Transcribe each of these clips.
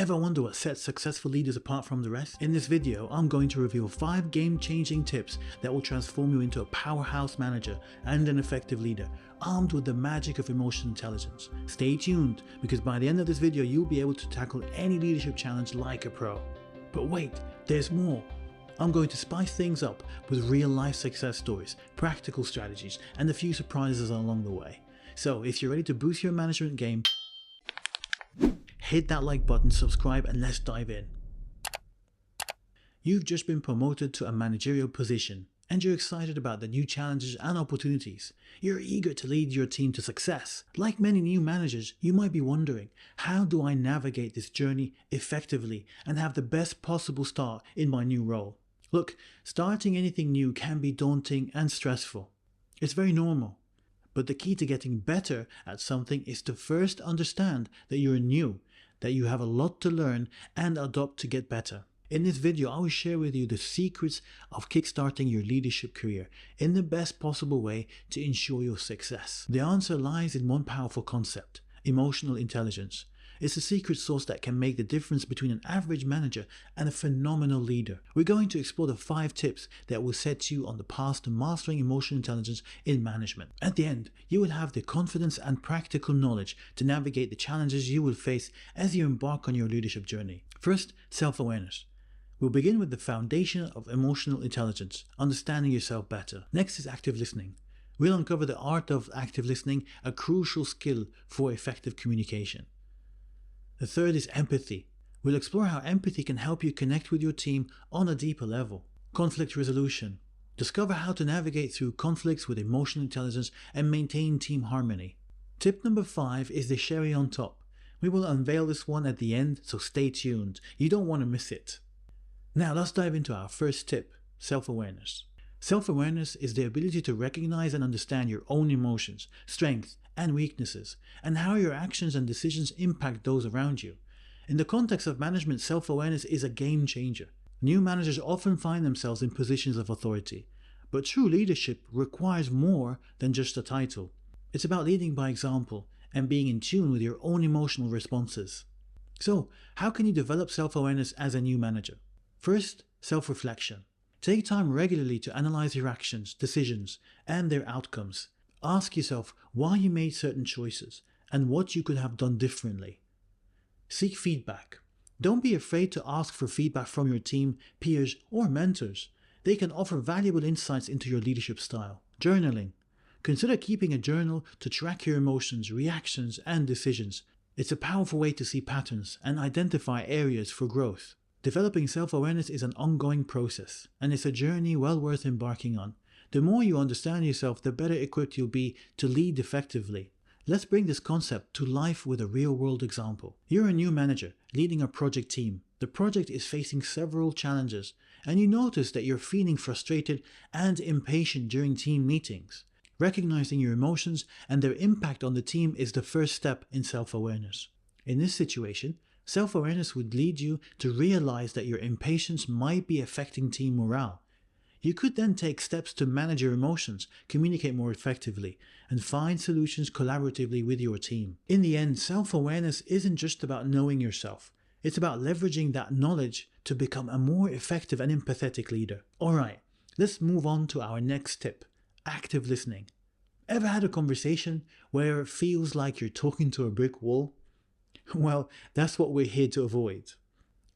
Ever wonder what sets successful leaders apart from the rest? In this video, I'm going to reveal 5 game-changing tips that will transform you into a powerhouse manager and an effective leader, armed with the magic of emotional intelligence. Stay tuned, because by the end of this video, you'll be able to tackle any leadership challenge like a pro. But wait, there's more. I'm going to spice things up with real-life success stories, practical strategies, and a few surprises along the way. So if you're ready to boost your management game, hit that like button, subscribe, and let's dive in. You've just been promoted to a managerial position, and you're excited about the new challenges and opportunities. You're eager to lead your team to success. Like many new managers, you might be wondering, how do I navigate this journey effectively and have the best possible start in my new role? Look, starting anything new can be daunting and stressful. It's very normal. But the key to getting better at something is to first understand that you're new, that you have a lot to learn and adopt to get better. In this video, I will share with you the secrets of kickstarting your leadership career in the best possible way to ensure your success. The answer lies in one powerful concept: emotional intelligence. It's a secret sauce that can make the difference between an average manager and a phenomenal leader. We're going to explore the 5 tips that will set you on the path to mastering emotional intelligence in management. At the end, you will have the confidence and practical knowledge to navigate the challenges you will face as you embark on your leadership journey. First, self-awareness. We'll begin with the foundation of emotional intelligence, understanding yourself better. Next is active listening. We'll uncover the art of active listening, a crucial skill for effective communication. The third is empathy. We'll explore how empathy can help you connect with your team on a deeper level. Conflict resolution. Discover how to navigate through conflicts with emotional intelligence and maintain team harmony. Tip number 5 is the cherry on top. We will unveil this one at the end, so stay tuned. You don't want to miss it. Now let's dive into our first tip: self-awareness. Self-awareness is the ability to recognize and understand your own emotions, strengths, and weaknesses, and how your actions and decisions impact those around you. In the context of management, self-awareness is a game changer. New managers often find themselves in positions of authority, but true leadership requires more than just a title. It's about leading by example and being in tune with your own emotional responses. So, how can you develop self-awareness as a new manager? First, self-reflection. Take time regularly to analyze your actions, decisions, and their outcomes. Ask yourself why you made certain choices and what you could have done differently. Seek feedback. Don't be afraid to ask for feedback from your team, peers, or mentors. They can offer valuable insights into your leadership style. Journaling. Consider keeping a journal to track your emotions, reactions, and decisions. It's a powerful way to see patterns and identify areas for growth. Developing self-awareness is an ongoing process, and it's a journey well worth embarking on. The more you understand yourself, the better equipped you'll be to lead effectively. Let's bring this concept to life with a real-world example. You're a new manager leading a project team. The project is facing several challenges, and you notice that you're feeling frustrated and impatient during team meetings. Recognizing your emotions and their impact on the team is the first step in self-awareness. In this situation, self-awareness would lead you to realize that your impatience might be affecting team morale. You could then take steps to manage your emotions, communicate more effectively, and find solutions collaboratively with your team. In the end, self-awareness isn't just about knowing yourself. It's about leveraging that knowledge to become a more effective and empathetic leader. Alright, let's move on to our next tip: active listening. Ever had a conversation where it feels like you're talking to a brick wall? Well, that's what we're here to avoid.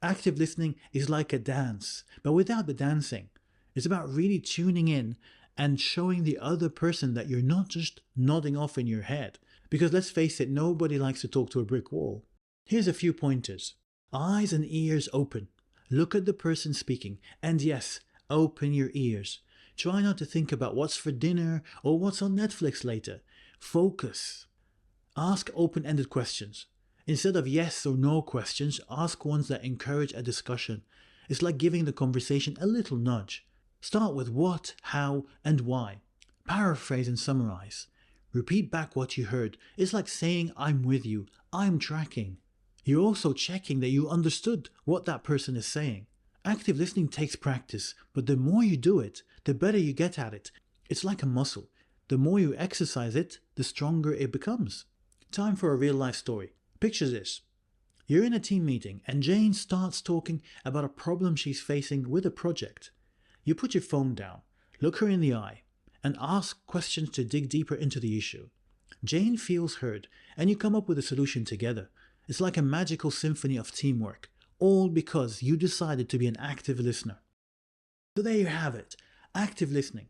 Active listening is like a dance, but without the dancing. It's about really tuning in and showing the other person that you're not just nodding off in your head. Because let's face it, nobody likes to talk to a brick wall. Here's a few pointers. Eyes and ears open. Look at the person speaking, and yes, open your ears. Try not to think about what's for dinner or what's on Netflix later. Focus. Ask open-ended questions. Instead of yes or no questions, ask ones that encourage a discussion. It's like giving the conversation a little nudge. Start with what, how, and why. Paraphrase and summarize. Repeat back what you heard. It's like saying, "I'm with you, I'm tracking." You're also checking that you understood what that person is saying. Active listening takes practice, but the more you do it, the better you get at it. It's like a muscle. The more you exercise it, the stronger it becomes. Time for a real life story. Picture this. You're in a team meeting and Jane starts talking about a problem she's facing with a project. You put your phone down, look her in the eye, and ask questions to dig deeper into the issue. Jane feels heard, and you come up with a solution together. It's like a magical symphony of teamwork, all because you decided to be an active listener. So there you have it, active listening.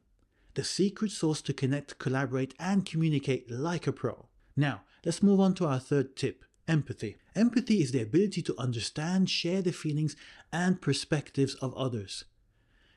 The secret sauce to connect, collaborate, and communicate like a pro. Now, let's move on to our third tip, empathy. Empathy is the ability to understand, share the feelings and perspectives of others.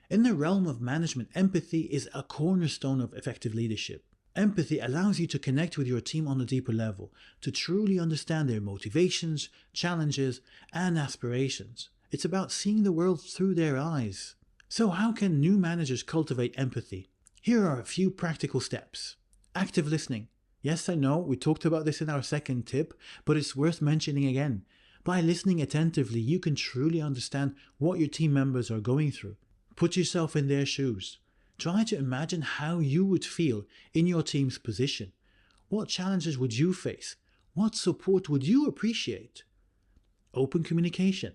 In the realm of management, empathy is a cornerstone of effective leadership. Empathy allows you to connect with your team on a deeper level, to truly understand their motivations, challenges, and aspirations. It's about seeing the world through their eyes. So how can new managers cultivate empathy? Here are a few practical steps. Active listening. Yes, I know, we talked about this in our second tip, but it's worth mentioning again. By listening attentively, you can truly understand what your team members are going through. Put yourself in their shoes. Try to imagine how you would feel in your team's position. What challenges would you face? What support would you appreciate? Open communication.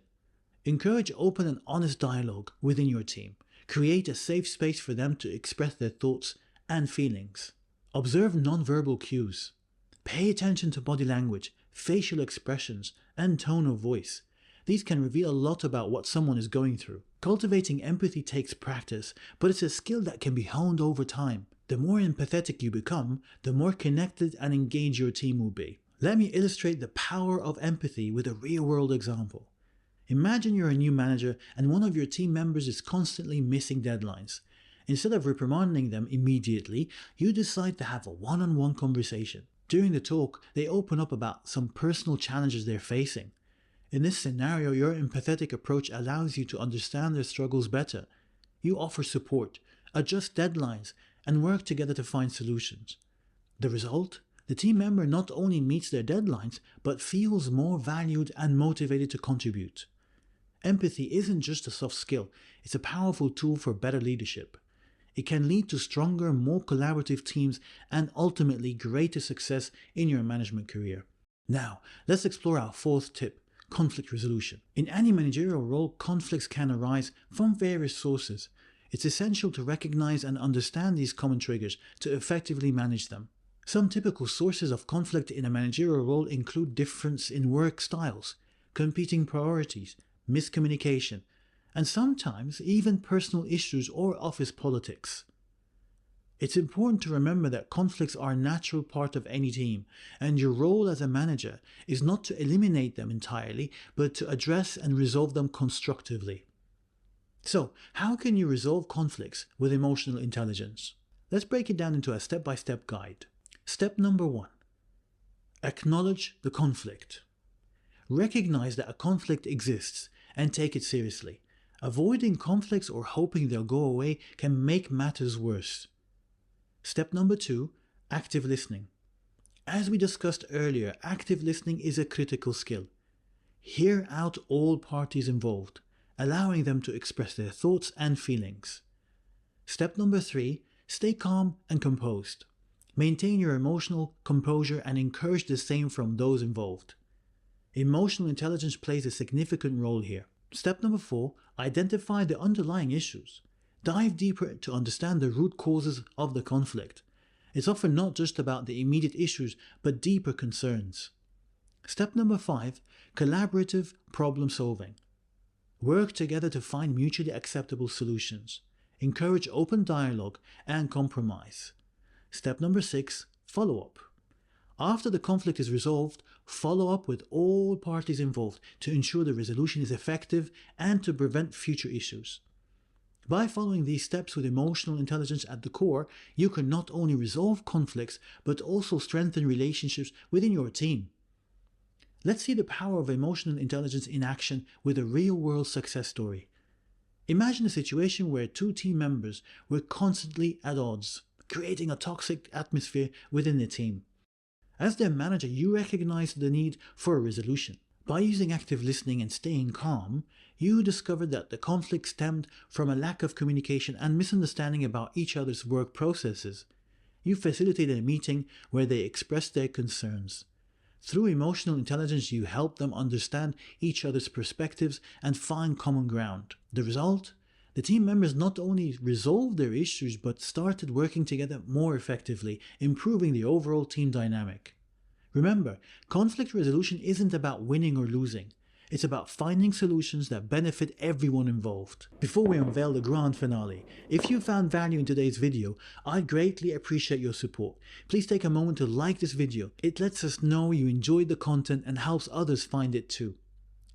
Encourage open and honest dialogue within your team. Create a safe space for them to express their thoughts and feelings. Observe nonverbal cues. Pay attention to body language, facial expressions, and tone of voice. These can reveal a lot about what someone is going through. Cultivating empathy takes practice, but it's a skill that can be honed over time. The more empathetic you become, the more connected and engaged your team will be. Let me illustrate the power of empathy with a real-world example. Imagine you're a new manager and one of your team members is constantly missing deadlines. Instead of reprimanding them immediately, you decide to have a one-on-one conversation. During the talk, they open up about some personal challenges they're facing. In this scenario, your empathetic approach allows you to understand their struggles better. You offer support, adjust deadlines, and work together to find solutions. The result? The team member not only meets their deadlines, but feels more valued and motivated to contribute. Empathy isn't just a soft skill, it's a powerful tool for better leadership. It can lead to stronger, more collaborative teams and ultimately greater success in your management career. Now, let's explore our fourth tip. Conflict resolution. In any managerial role, conflicts can arise from various sources. It's essential to recognize and understand these common triggers to effectively manage them. Some typical sources of conflict in a managerial role include difference in work styles, competing priorities, miscommunication, and sometimes even personal issues or office politics. It's important to remember that conflicts are a natural part of any team, and your role as a manager is not to eliminate them entirely, but to address and resolve them constructively. So, how can you resolve conflicts with emotional intelligence? Let's break it down into a step-by-step guide. Step number 1. Acknowledge the conflict. Recognize that a conflict exists and take it seriously. Avoiding conflicts or hoping they'll go away can make matters worse. Step number 2, active listening. As we discussed earlier, active listening is a critical skill. Hear out all parties involved, allowing them to express their thoughts and feelings. Step number 3, stay calm and composed. Maintain your emotional composure and encourage the same from those involved. Emotional intelligence plays a significant role here. Step number 4, identify the underlying issues. Dive deeper to understand the root causes of the conflict. It's often not just about the immediate issues, but deeper concerns. Step number 5, collaborative problem solving. Work together to find mutually acceptable solutions. Encourage open dialogue and compromise. Step number 6, follow-up. After the conflict is resolved, follow up with all parties involved to ensure the resolution is effective and to prevent future issues. By following these steps with emotional intelligence at the core, you can not only resolve conflicts, but also strengthen relationships within your team. Let's see the power of emotional intelligence in action with a real-world success story. Imagine a situation where two team members were constantly at odds, creating a toxic atmosphere within the team. As their manager, you recognized the need for a resolution. By using active listening and staying calm, you discovered that the conflict stemmed from a lack of communication and misunderstanding about each other's work processes. You facilitated a meeting where they expressed their concerns. Through emotional intelligence, you help them understand each other's perspectives and find common ground. The result? The team members not only resolved their issues but started working together more effectively, improving the overall team dynamic. Remember, conflict resolution isn't about winning or losing. It's about finding solutions that benefit everyone involved. Before we unveil the grand finale, if you found value in today's video, I'd greatly appreciate your support. Please take a moment to like this video. It lets us know you enjoyed the content and helps others find it too.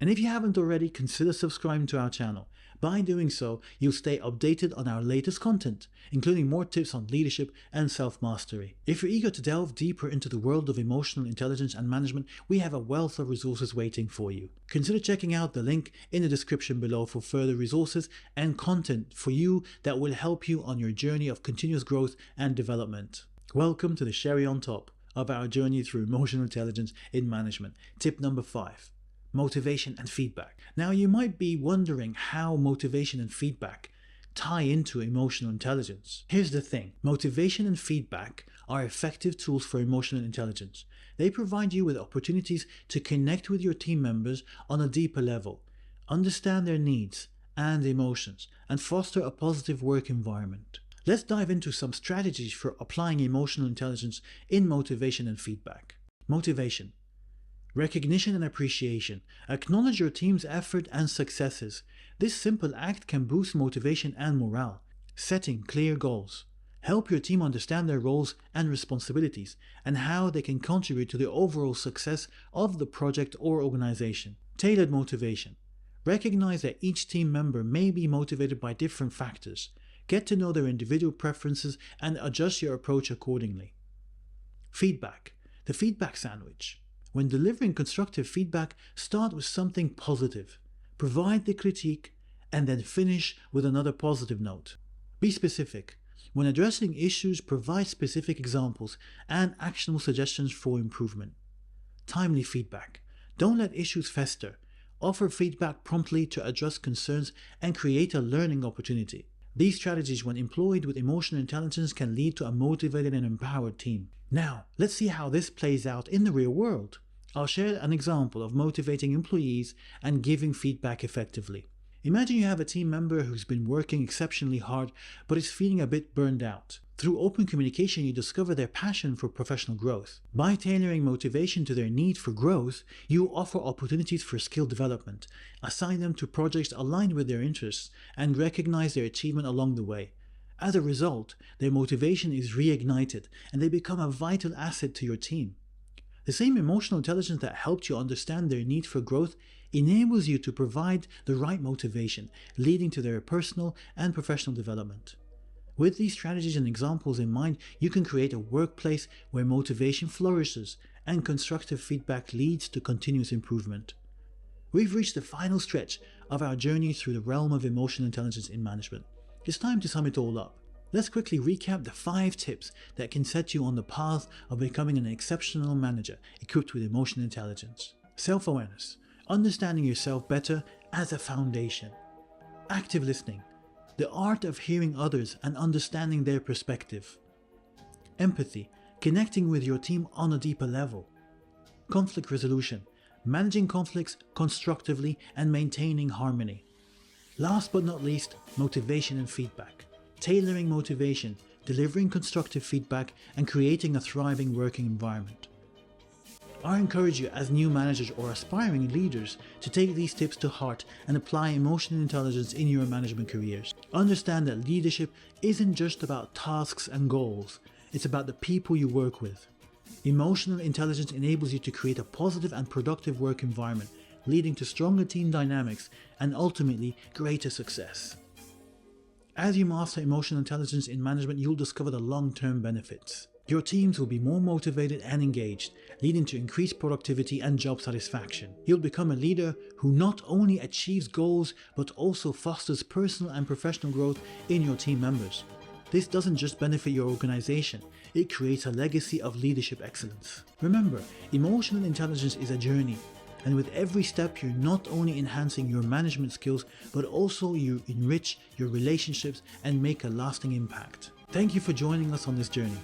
And if you haven't already, consider subscribing to our channel. By doing so, you'll stay updated on our latest content, including more tips on leadership and self-mastery. If you're eager to delve deeper into the world of emotional intelligence and management, we have a wealth of resources waiting for you. Consider checking out the link in the description below for further resources and content for you that will help you on your journey of continuous growth and development. Welcome to the cherry on top of our journey through emotional intelligence in management. Tip number 5. Motivation and feedback. Now you might be wondering how motivation and feedback tie into emotional intelligence. Here's the thing. Motivation and feedback are effective tools for emotional intelligence. They provide you with opportunities to connect with your team members on a deeper level, understand their needs and emotions, and foster a positive work environment. Let's dive into some strategies for applying emotional intelligence in motivation and feedback. Motivation. Recognition and appreciation. Acknowledge your team's effort and successes. This simple act can boost motivation and morale. Setting clear goals. Help your team understand their roles and responsibilities and how they can contribute to the overall success of the project or organization. Tailored motivation. Recognize that each team member may be motivated by different factors. Get to know their individual preferences and adjust your approach accordingly. Feedback. The feedback sandwich. When delivering constructive feedback, start with something positive. Provide the critique and then finish with another positive note. Be specific. When addressing issues, provide specific examples and actionable suggestions for improvement. Timely feedback. Don't let issues fester. Offer feedback promptly to address concerns and create a learning opportunity. These strategies, when employed with emotional intelligence, can lead to a motivated and empowered team. Now, let's see how this plays out in the real world. I'll share an example of motivating employees and giving feedback effectively. Imagine you have a team member who's been working exceptionally hard but is feeling a bit burned out. Through open communication, you discover their passion for professional growth. By tailoring motivation to their need for growth, you offer opportunities for skill development, assign them to projects aligned with their interests, and recognize their achievement along the way. As a result, their motivation is reignited and they become a vital asset to your team. The same emotional intelligence that helped you understand their need for growth enables you to provide the right motivation, leading to their personal and professional development. With these strategies and examples in mind, you can create a workplace where motivation flourishes and constructive feedback leads to continuous improvement. We've reached the final stretch of our journey through the realm of emotional intelligence in management. It's time to sum it all up. Let's quickly recap the 5 tips that can set you on the path of becoming an exceptional manager equipped with emotional intelligence. Self-awareness. Understanding yourself better as a foundation. Active listening. The art of hearing others and understanding their perspective. Empathy. Connecting with your team on a deeper level. Conflict resolution. Managing conflicts constructively and maintaining harmony. Last but not least, motivation and feedback. Tailoring motivation, delivering constructive feedback, and creating a thriving working environment. I encourage you as new managers or aspiring leaders to take these tips to heart and apply emotional intelligence in your management careers. Understand that leadership isn't just about tasks and goals, it's about the people you work with. Emotional intelligence enables you to create a positive and productive work environment, leading to stronger team dynamics and ultimately greater success. As you master emotional intelligence in management, you'll discover the long-term benefits. Your teams will be more motivated and engaged, leading to increased productivity and job satisfaction. You'll become a leader who not only achieves goals, but also fosters personal and professional growth in your team members. This doesn't just benefit your organization, it creates a legacy of leadership excellence. Remember, emotional intelligence is a journey. And with every step, you're not only enhancing your management skills, but also you enrich your relationships and make a lasting impact. Thank you for joining us on this journey.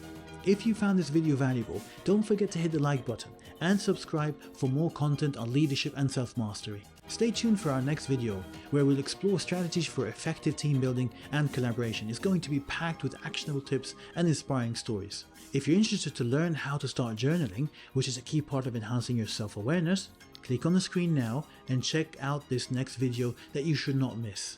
If you found this video valuable, don't forget to hit the like button and subscribe for more content on leadership and self-mastery. Stay tuned for our next video, where we'll explore strategies for effective team building and collaboration. It's going to be packed with actionable tips and inspiring stories. If you're interested to learn how to start journaling, which is a key part of enhancing your self-awareness, click on the screen now and check out this next video that you should not miss.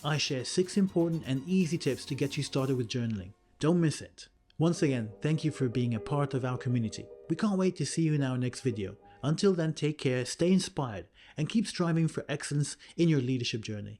I share 6 important and easy tips to get you started with journaling. Don't miss it. Once again, thank you for being a part of our community. We can't wait to see you in our next video. Until then, take care, stay inspired, and keep striving for excellence in your leadership journey.